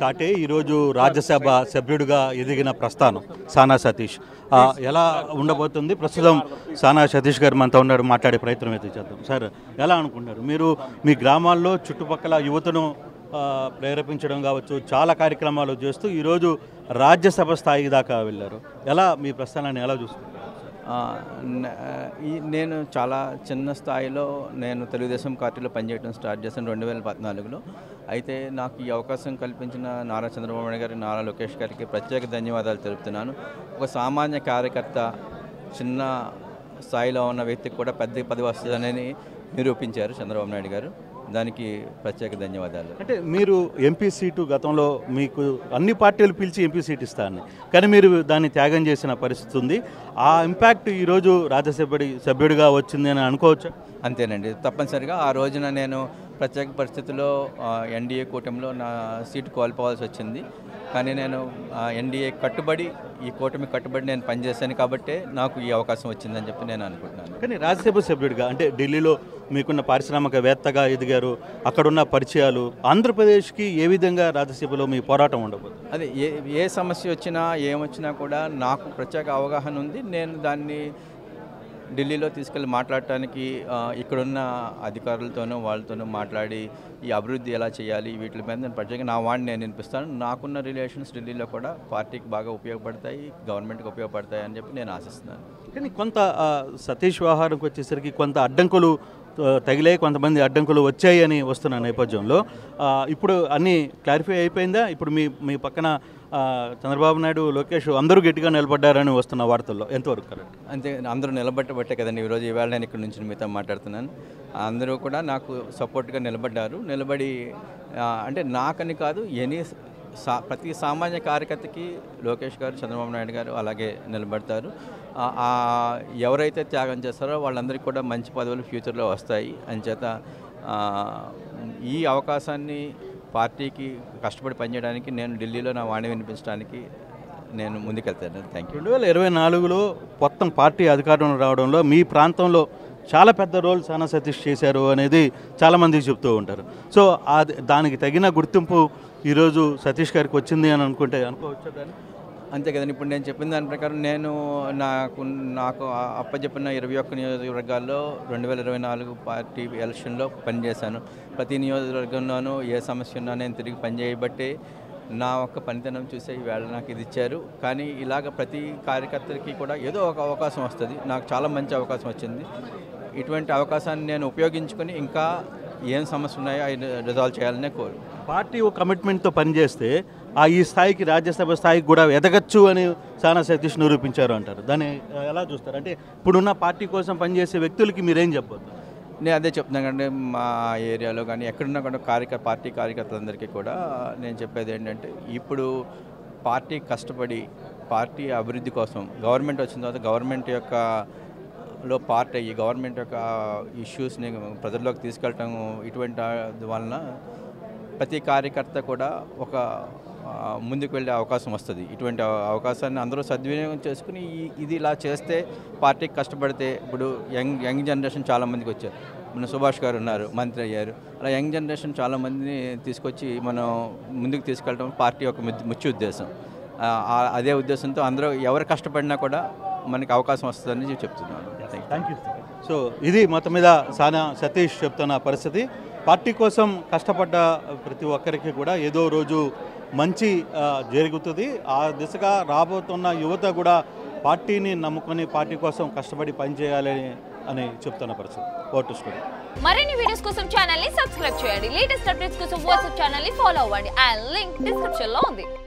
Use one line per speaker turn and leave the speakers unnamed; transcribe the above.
కాటే ఈరోజు రాజ్యసభ సభ్యుడిగా ఎదిగిన ప్రస్థానం సానా సతీష్ ఎలా ఉండబోతుంది? ప్రస్తుతం సానా సతీష్ గారు మనతో ఉన్నారు, మాట్లాడే ప్రయత్నం అయితే చేద్దాం. సార్, ఎలా అనుకుంటున్నారు మీరు? మీ గ్రామాల్లో చుట్టుపక్కల యువతను ప్రేరేపించడం కావచ్చు, చాలా కార్యక్రమాలు చేస్తూ ఈరోజు రాజ్యసభ స్థాయి దాకా వెళ్ళారు. ఎలా మీ ప్రస్థానాన్ని ఎలా చూస్తున్నారు?
నేను చాలా చిన్న స్థాయిలో నేను తెలుగుదేశం పార్టీలో పనిచేయడం స్టార్ట్ చేశాను 2014లో. అయితే నాకు ఈ అవకాశం కల్పించిన నారా చంద్రబాబు నాయుడు గారి, నారా లోకేష్ గారికి ప్రత్యేక ధన్యవాదాలు తెలుపుతున్నాను. ఒక సామాన్య కార్యకర్త చిన్న స్థాయిలో ఉన్న వ్యక్తికి కూడా పెద్ద పదవి వస్తుందని నిరూపించారు చంద్రబాబు నాయుడు గారు. దానికి ప్రత్యేక ధన్యవాదాలు.
అంటే మీరు ఎంపీ సీటు గతంలో మీకు అన్ని పార్టీలు పిలిచి ఎంపీ సీట్ ఇస్తారని, కానీ మీరు దాన్ని త్యాగం చేసిన పరిస్థితి ఉంది. ఆ ఇంపాక్ట్ ఈరోజు సభ్యుడిగా వచ్చింది అని అనుకోవచ్చా?
అంతేనండి, తప్పనిసరిగా. ఆ రోజున నేను ప్రత్యేక పరిస్థితుల్లో ఎన్డీఏ కూటమిలో నా సీటు కోల్పోవాల్సి వచ్చింది. కానీ నేను ఎన్డీఏ కట్టుబడి, ఈ కూటమి కట్టుబడి నేను పనిచేశాను కాబట్టే నాకు ఈ అవకాశం వచ్చిందని చెప్పి నేను అనుకుంటున్నాను.
కానీ రాజ్యసభ సభ్యుడిగా అంటే ఢిల్లీలో మీకున్న పారిశ్రామికవేత్తగా ఎదిగారు, అక్కడున్న పరిచయాలు, ఆంధ్రప్రదేశ్కి ఏ విధంగా రాజ్యసభలో మీ పోరాటం ఉండబోతుంది?
అదే ఏ సమస్య వచ్చినా ఏమొచ్చినా కూడా నాకు ప్రత్యేక అవగాహన ఉంది. నేను దాన్ని ఢిల్లీలో తీసుకెళ్ళి మాట్లాడటానికి ఇక్కడున్న అధికారులతోనూ వాళ్ళతోనూ మాట్లాడి ఈ అభివృద్ధి ఎలా చేయాలి వీటి మీద నేను ప్రత్యేకంగా నా వాడిని నేను వినిపిస్తాను. నాకున్న రిలేషన్స్ ఢిల్లీలో కూడా పార్టీకి బాగా ఉపయోగపడతాయి, గవర్నమెంట్కి ఉపయోగపడతాయి అని చెప్పి నేను ఆశిస్తున్నాను.
కానీ కొంత సతీష్ వ్యవహారంకి వచ్చేసరికి కొంత అడ్డంకులు తగిలే, కొంతమంది అడ్డంకులు వచ్చాయి అని వస్తున్న నేపథ్యంలో ఇప్పుడు అన్నీ క్లారిఫై అయిపోయిందా? ఇప్పుడు మీ పక్కన చంద్రబాబు నాయుడు, లోకేష్ అందరూ గట్టిగా నిలబడ్డారని వస్తున్న వార్తల్లో ఎంతవరకు కరెక్ట్?
అంతే, అందరూ నిలబట్టబట్టే కదండి ఈవేళ నేను ఇక్కడ నుంచి మీతో మాట్లాడుతున్నాను. అందరూ కూడా నాకు సపోర్ట్గా నిలబడి అంటే నాకని కాదు, ప్రతి సామాన్య కార్యకర్తకి లోకేష్ గారు, చంద్రబాబు నాయుడు గారు అలాగే నిలబడతారు. ఎవరైతే త్యాగం చేస్తారో వాళ్ళందరికీ కూడా మంచి పదవులు ఫ్యూచర్లో వస్తాయి. అంచేత ఈ అవకాశాన్ని పార్టీకి కష్టపడి పనిచేయడానికి నేను ఢిల్లీలో నా వాణి వినిపించడానికి నేను ముందుకెళ్తాను. Thank you.
2024లో మొత్తం పార్టీ అధికారంలో రావడంలో మీ ప్రాంతంలో చాలా పెద్ద రోల్ సానా సతీష్ చేశారు అనేది చాలామంది చెప్తూ ఉంటారు. సో దానికి తగిన గుర్తింపు ఈరోజు సతీష్ గారికి వచ్చింది అని అనుకోవచ్చా దాన్ని?
అంతే కదండి. ఇప్పుడు నేను చెప్పిన దాని ప్రకారం నేను నాకు అప్పచెప్పిన 21 నియోజకవర్గాల్లో 2024 పార్టీ ఎలక్షన్లో పనిచేశాను. ప్రతి నియోజకవర్గంలోనూ ఏ సమస్య ఉన్నా నేను తిరిగి పనిచేయబట్టి నా ఒక్క పనితనం చూసే ఈవేళ నాకు ఇది ఇచ్చారు. కానీ ఇలాగ ప్రతి కార్యకర్తకి కూడా ఏదో ఒక అవకాశం వస్తుంది. నాకు చాలా మంచి అవకాశం వచ్చింది. ఇటువంటి అవకాశాన్ని నేను ఉపయోగించుకొని ఇంకా ఏం సమస్య ఉన్నాయో అవి రిజాల్వ్ చేయాలనే కోరు.
పార్టీ ఒక కమిట్మెంట్తో పనిచేస్తే ఈ స్థాయికి, రాజ్యసభ స్థాయికి కూడా ఎదగచ్చు అని సానా సతీష్ నిరూపించారు అంటారు. దాన్ని ఎలా చూస్తారు? అంటే ఇప్పుడున్న పార్టీ కోసం పనిచేసే వ్యక్తులకి మీరేం చెప్పొద్దు?
నేను అదే చెప్తున్నాను కండి, మా ఏరియాలో కానీ ఎక్కడున్నా కూడా పార్టీ కార్యకర్తలందరికీ కూడా నేను చెప్పేది ఏంటంటే, ఇప్పుడు పార్టీ కష్టపడి పార్టీ అభివృద్ధి కోసం గవర్నమెంట్ వచ్చిన తర్వాత గవర్నమెంట్ యొక్క పార్ట్ అయ్యి గవర్నమెంట్ యొక్క ఇష్యూస్ని ప్రజల్లోకి తీసుకెళ్ళటం, ఇటువంటి వలన ప్రతి కార్యకర్త కూడా ఒక ముందుకు వెళ్ళే అవకాశం వస్తుంది. ఇటువంటి అవకాశాన్ని అందరూ సద్వినియోగం చేసుకుని ఇది ఇలా చేస్తే పార్టీకి కష్టపడితే, ఇప్పుడు యంగ్ జనరేషన్ చాలామందికి వచ్చారు. మన సుభాష్ గారు ఉన్నారు, మంత్రి అయ్యారు. అలా యంగ్ జనరేషన్ చాలామందిని తీసుకొచ్చి మనం ముందుకు తీసుకెళ్ళడం పార్టీ యొక్క ముఖ్య ఉద్దేశం. అదే ఉద్దేశంతో అందరూ ఎవరు కష్టపడినా కూడా మనకి అవకాశం వస్తుందని చెప్తున్నాను.
Thank you. సో ఇది మొత్తం మీద సానా సతీష్ చెప్తున్న పరిస్థితి. పార్టీ కోసం కష్టపడ్డ ప్రతి ఒక్కరికి కూడా ఏదో రోజు మంచి జరుగుతుంది. ఆ దిశగా రాబోతున్న యువత కూడా పార్టీని నమ్ముకొని పార్టీ కోసం కష్టపడి పనిచేయాలని అని చెప్తున్న పరిస్థితి. Vote studio.
మరిన్ని వీడియోస్ కోసం ఛానల్ ని సబ్స్క్రైబ్ చేయండి. లేటెస్ట్ అప్డేట్స్ కోసం వాట్సాప్ ఛానల్ ని ఫాలో అవ్వండి. ఆ లింక్ డిస్క్రిప్షన్ లో ఉంది.